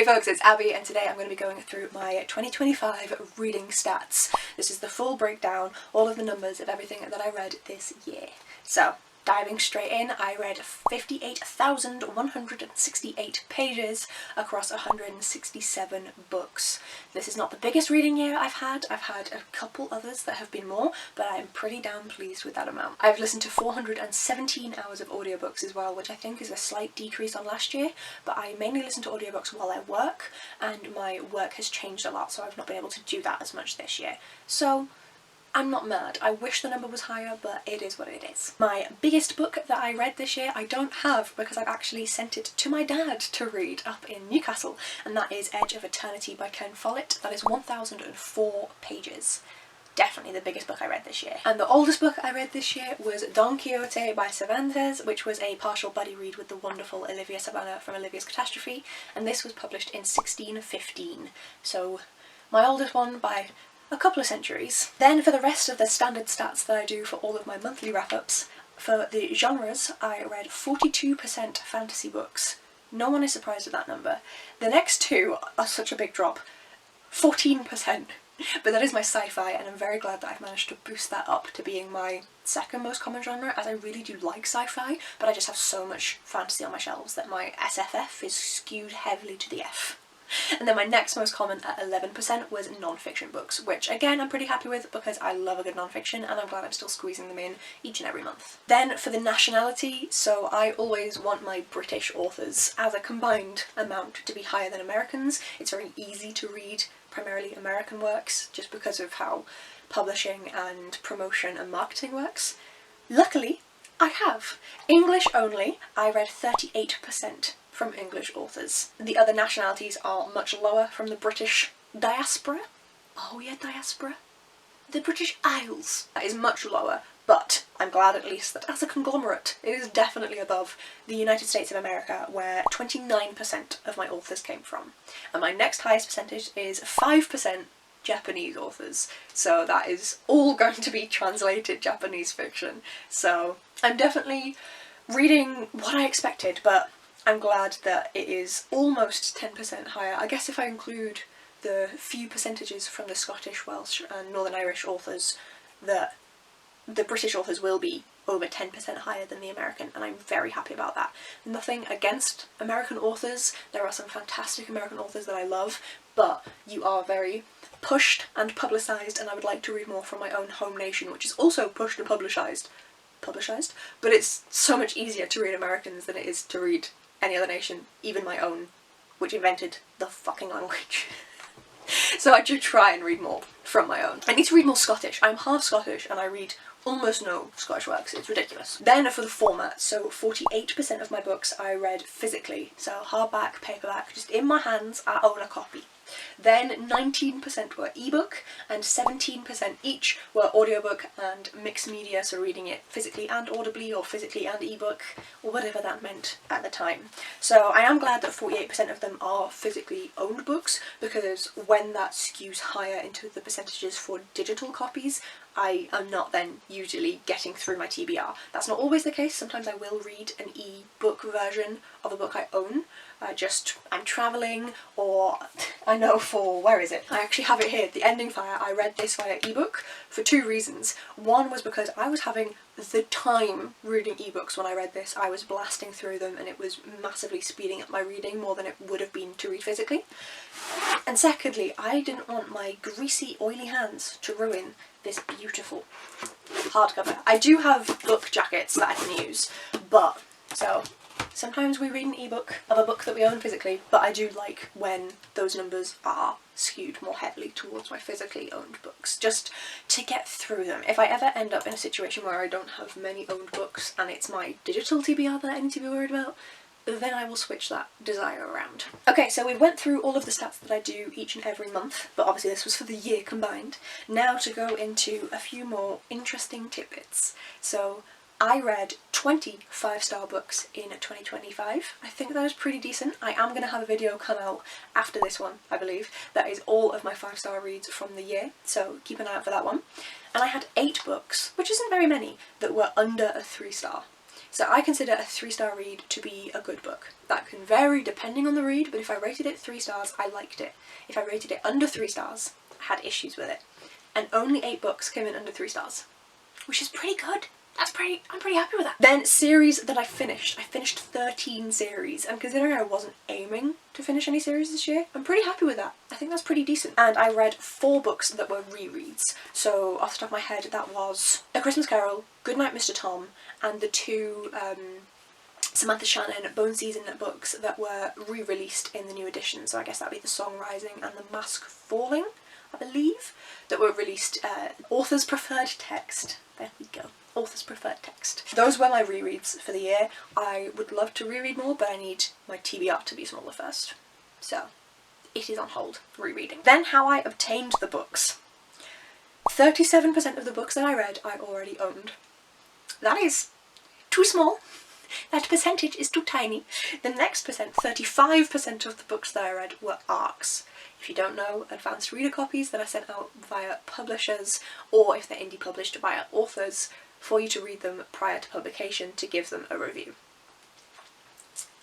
Hey folks, it's Abby and today I'm going to be going through my 2025 reading stats. This is the full breakdown, all of the numbers of everything that I read this year. So, diving straight in, I read 58,168 pages across 167 books. This is not the biggest reading year I've had a couple others that have been more, but I'm pretty damn pleased with that amount. I've listened to 417 hours of audiobooks as well, which I think is a slight decrease on last year, but I mainly listen to audiobooks while I work, and my work has changed a lot, so I've not been able to do that as much this year. So, I'm not mad. I wish the number was higher, but it is what it is. My biggest book that I read this year I don't have because I've actually sent it to my dad to read up in Newcastle, and that is Edge of Eternity by Ken Follett. That is 1,004 pages. Definitely the biggest book I read this year. And the oldest book I read this year was Don Quixote by Cervantes, which was a partial buddy read with the wonderful Olivia Savannah from Olivia's Catastrophe, and this was published in 1615. So my oldest one by a couple of centuries. Then for the rest of the standard stats that I do for all of my monthly wrap-ups, for the genres, I read 42% fantasy books. No one is surprised at that number. The next two are such a big drop. 14%. But that is my sci-fi, and I'm very glad that I've managed to boost that up to being my second most common genre, as I really do like sci-fi, but I just have so much fantasy on my shelves that my SFF is skewed heavily to the F. And then my next most common at 11% was non-fiction books, which again I'm pretty happy with because I love a good non-fiction and I'm glad I'm still squeezing them in each and every month. Then for the nationality, so I always want my British authors as a combined amount to be higher than Americans. It's very easy to read primarily American works just because of how publishing and promotion and marketing works. Luckily, I have. English only, I read 38% from English authors. The other nationalities are much lower from the British diaspora. Oh yeah, diaspora. The British Isles. That is much lower, but I'm glad at least that as a conglomerate it is definitely above the United States of America, where 29% of my authors came from. And my next highest percentage is 5% Japanese authors, so that is all going to be translated Japanese fiction. So I'm definitely reading what I expected, but I'm glad that it is almost 10% higher. I guess if I include the few percentages from the Scottish, Welsh and Northern Irish authors, that the British authors will be over 10% higher than the American, and I'm very happy about that. Nothing against American authors, there are some fantastic American authors that I love, but you are very pushed and publicised, and I would like to read more from my own home nation, which is also pushed and publicised, but it's so much easier to read Americans than it is to read any other nation, even my own, which invented the fucking language. So I do try and read more from my own. I need to read more Scottish. I'm half Scottish and I read almost no Scottish works. It's ridiculous. Then for the format, so 48% of my books I read physically, so hardback, paperback, just in my hands, I own a copy. Then 19% were ebook, and 17% each were audiobook and mixed media, so reading it physically and audibly, or physically and ebook, or whatever that meant at the time. So I am glad that 48% of them are physically owned books, because when that skews higher into the percentages for digital copies, I am not then usually getting through my TBR. That's not always the case. Sometimes I will read an e-book version of a book I own. I'm travelling, or I know for, where is it? I actually have it here, The Ending Fire. I read this via ebook for two reasons. One was because I was having the time reading ebooks when I read this. I was blasting through them and it was massively speeding up my reading more than it would have been to read physically. And secondly, I didn't want my greasy, oily hands to ruin this beautiful hardcover. I do have book jackets that I can use, but so sometimes we read an ebook of a book that we own physically, but I do like when those numbers are skewed more heavily towards my physically owned books, just to get through them. If I ever end up in a situation where I don't have many owned books and it's my digital TBR that I need to be worried about, then I will switch that desire around. Okay, so we went through all of the stats that I do each and every month, but obviously this was for the year combined. Now to go into a few more interesting tidbits. So I read 20 5-star books in 2025. I think that is pretty decent. I am going to have a video come out after this one, I believe, that is all of my 5-star reads from the year, so keep an eye out for that one. And I had 8 books, which isn't very many, that were under a 3-star. So I consider a 3-star read to be a good book. That can vary depending on the read, but if I rated it 3 stars, I liked it. If I rated it under 3 stars, I had issues with it. And only 8 books came in under 3 stars, which is pretty good. I'm pretty happy with that. Then series that I finished 13 series, and considering I wasn't aiming to finish any series this year, I'm pretty happy with that. I think that's pretty decent. And I read 4 books that were rereads. So off the top of my head, that was A Christmas Carol, Goodnight Mr. Tom, and the 2 Samantha Shannon Bone Season books that were re-released in the new edition. So I guess that'd be The Song Rising and The Mask Falling, I believe, that were released author's preferred text. There we go. Author's preferred text. Those were my rereads for the year. I would love to reread more, but I need my TBR to be smaller first. So it is on hold, rereading. Then how I obtained the books. 37% of the books that I read I already owned. That is too small. That percentage is too tiny. The next percent, 35% of the books that I read were ARCs. If you don't know, advanced reader copies that are sent out via publishers, or if they're indie published, via authors, for you to read them prior to publication to give them a review.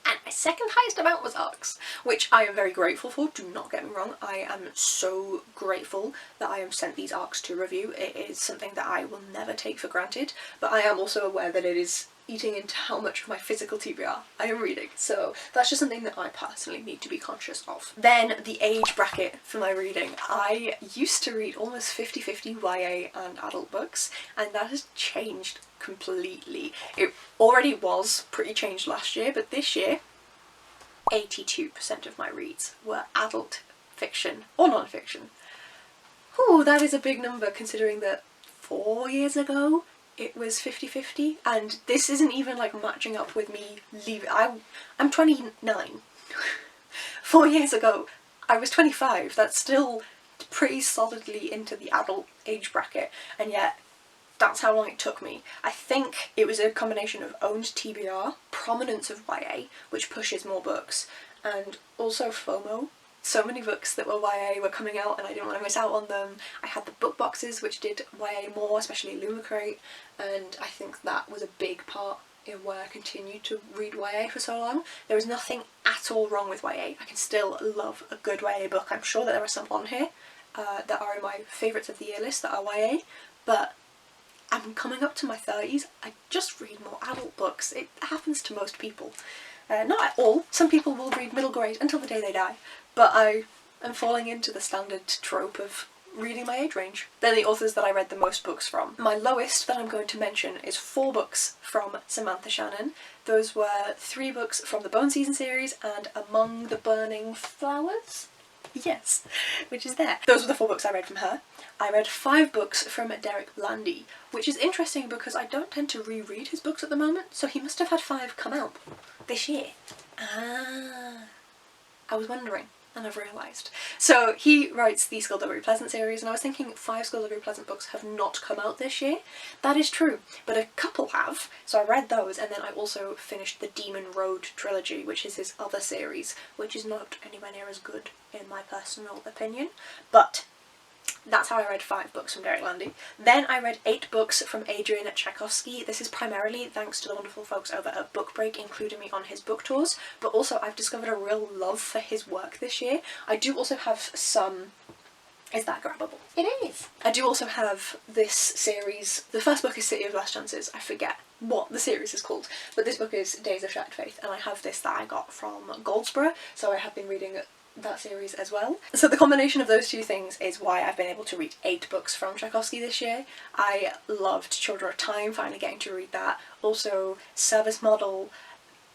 And my second highest amount was ARCs, which I am very grateful for, do not get me wrong. I am so grateful that I am sent these ARCs to review. It is something that I will never take for granted, but I am also aware that it is eating into how much of my physical TBR I am reading, so that's just something that I personally need to be conscious of. Then the age bracket for my reading. I used to read almost 50-50 YA and adult books, and that has changed completely. It already was pretty changed last year, but this year 82% of my reads were adult fiction or non-fiction. Ooh, that is a big number considering that 4 years ago it was 50-50, and this isn't even like matching up with me leaving. I'm 29. 4 years ago I was 25. That's still pretty solidly into the adult age bracket, and yet that's how long it took me. I think it was a combination of owned TBR, prominence of YA, which pushes more books, and also FOMO. So many books that were YA were coming out and I didn't want to miss out on them. I had the book boxes which did YA more, especially Lumicrate, and I think that was a big part in why I continued to read YA for so long. There is nothing at all wrong with YA. I can still love a good YA book. I'm sure that there are some on here that are in my favourites of the year list that are YA, but I'm coming up to my 30s. I just read more adult books. It happens to most people. Not at all. Some people will read middle grade until the day they die, but I am falling into the standard trope of reading my age range. They're the authors that I read the most books from. My lowest that I'm going to mention is 4 books from Samantha Shannon. Those were 3 books from the Bone Season series and Among the Burning Flowers? Yes, which is there. Those were the 4 books I read from her. I read 5 books from Derek Landy, which is interesting because I don't tend to reread his books at the moment, so he must have had 5 come out this year. Ah, I was wondering, and I've realised. So he writes the Skullduggery Pleasant series, and I was thinking 5 Skullduggery Pleasant books have not come out this year. That is true, but a couple have, so I read those, and then I also finished the Demon Road trilogy, which is his other series, which is not anywhere near as good in my personal opinion, but that's how I read 5 books from Derek Landy. Then I read 8 books from Adrian Tchaikovsky. This is primarily thanks to the wonderful folks over at Book Break including me on his book tours, but also I've discovered a real love for his work this year. I do also have some... Is that grabbable? It is! I do also have this series. The first book is City of Last Chances. I forget what the series is called, but this book is Days of Shattered Faith, and I have this that I got from Goldsborough, so I have been reading that series as well. So the combination of those 2 things is why I've been able to read 8 books from Tchaikovsky this year. I loved Children of Time, finally getting to read that. Also Service Model,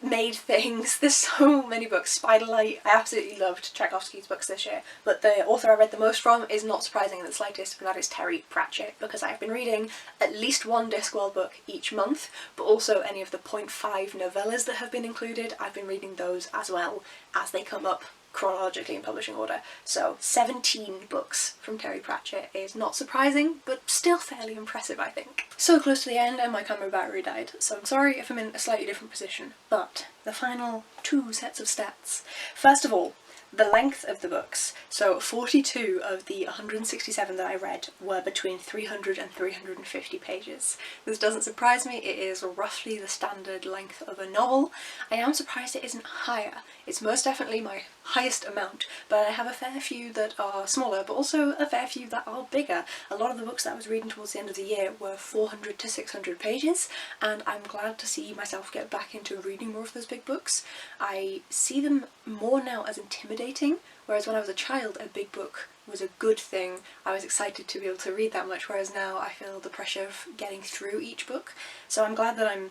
Made Things, there's so many books. Spiderlight, I absolutely loved Tchaikovsky's books this year, but the author I read the most from is not surprising in the slightest, and that is Terry Pratchett, because I've been reading at least 1 Discworld book each month, but also any of the 0.5 novellas that have been included. I've been reading those as well as they come up chronologically in publishing order. So 17 books from Terry Pratchett is not surprising, but still fairly impressive, I think. So close to the end and my camera battery died, so I'm sorry if I'm in a slightly different position, but the final 2 sets of stats. First of all, the length of the books. So 42 of the 167 that I read were between 300 and 350 pages. This doesn't surprise me, it is roughly the standard length of a novel. I am surprised it isn't higher. It's most definitely my highest amount, but I have a fair few that are smaller, but also a fair few that are bigger. A lot of the books that I was reading towards the end of the year were 400 to 600 pages, and I'm glad to see myself get back into reading more of those big books. I see them more now as intimidating, whereas when I was a child a big book was a good thing. I was excited to be able to read that much, whereas now I feel the pressure of getting through each book. So I'm glad that I'm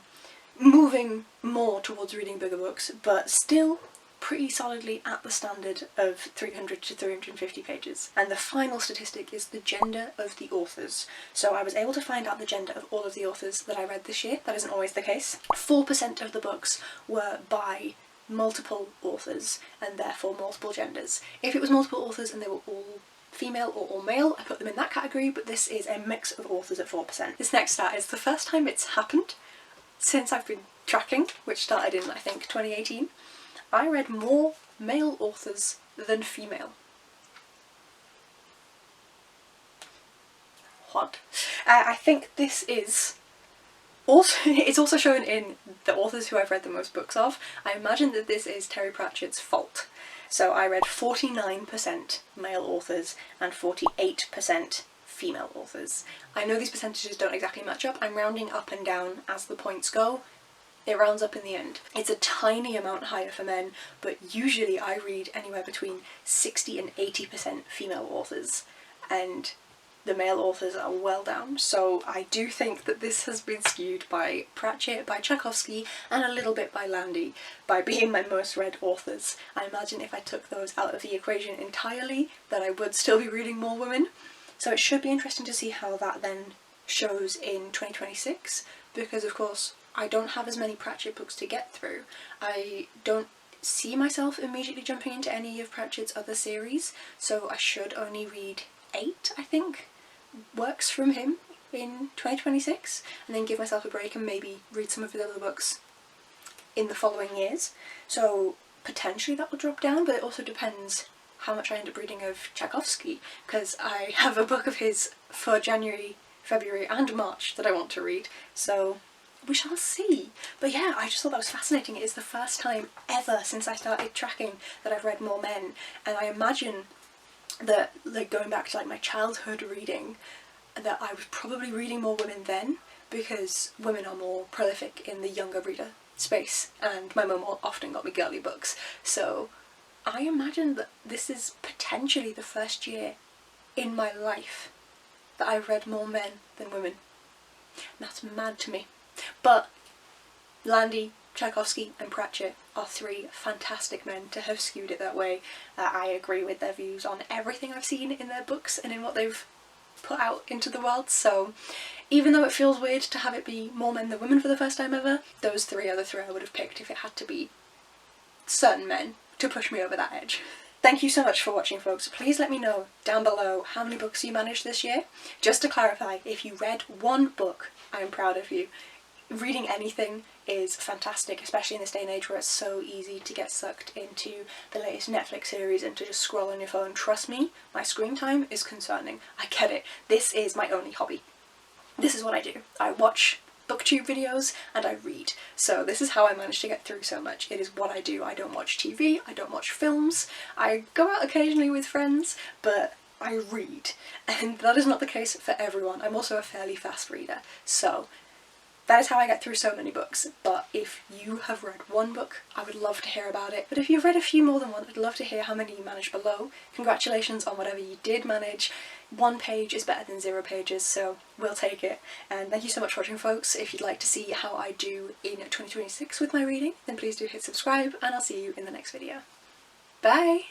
moving more towards reading bigger books, but still pretty solidly at the standard of 300 to 350 pages. And the final statistic is the gender of the authors. So I was able to find out the gender of all of the authors that I read this year. That isn't always the case. 4% of the books were by multiple authors and therefore multiple genders. If it was multiple authors and they were all female or all male, I put them in that category, but this is a mix of authors at 4%. This next stat is the first time it's happened since I've been tracking, which started in I think 2018. I read more male authors than female. What? I think this is also, it's also shown in the authors who I've read the most books of. I imagine that this is Terry Pratchett's fault. So I read 49% male authors and 48% female authors. I know these percentages don't exactly match up. I'm rounding up and down as the points go. It rounds up in the end. It's a tiny amount higher for men, but usually I read anywhere between 60 and 80% female authors, and the male authors are well down. So I do think that this has been skewed by Pratchett, by Tchaikovsky, and a little bit by Landy, by being my most read authors. I imagine if I took those out of the equation entirely, that I would still be reading more women. So it should be interesting to see how that then shows in 2026, because of course I don't have as many Pratchett books to get through. I don't see myself immediately jumping into any of Pratchett's other series, so I should only read 8, I think, works from him in 2026, and then give myself a break and maybe read some of his other books in the following years. So potentially that will drop down, but it also depends how much I end up reading of Tchaikovsky, because I have a book of his for January, February and March that I want to read, so we shall see. But yeah, I just thought that was fascinating. It is the first time ever since I started tracking that I've read more men, and I imagine that, like, going back to like my childhood reading, that I was probably reading more women then, because women are more prolific in the younger reader space, and my mum often got me girly books, so I imagine that this is potentially the first year in my life that I've read more men than women. That's mad to me. But Landy, Tchaikovsky and Pratchett are 3 fantastic men to have skewed it that way. I agree with their views on everything I've seen in their books and in what they've put out into the world, so even though it feels weird to have it be more men than women for the first time ever, those 3 are the 3 I would have picked if it had to be certain men to push me over that edge. Thank you so much for watching, folks. Please let me know down below how many books you managed this year. Just to clarify, if you read 1 book, I am proud of you. Reading anything is fantastic, especially in this day and age where it's so easy to get sucked into the latest Netflix series and to just scroll on your phone. Trust me, my screen time is concerning. I get it. This is my only hobby. This is what I do. I watch booktube videos and I read. So this is how I manage to get through so much. It is what I do. I don't watch TV, I don't watch films, I go out occasionally with friends, but I read. And that is not the case for everyone. I'm also a fairly fast reader, so that is how I get through so many books. But if you have read 1 book, I would love to hear about it. But if you've read a few more than 1, I'd love to hear how many you managed below. Congratulations on whatever you did manage. 1 page is better than 0 pages, so we'll take it. And thank you so much for watching, folks. If you'd like to see how I do in 2026 with my reading, then please do hit subscribe, and I'll see you in the next video. Bye!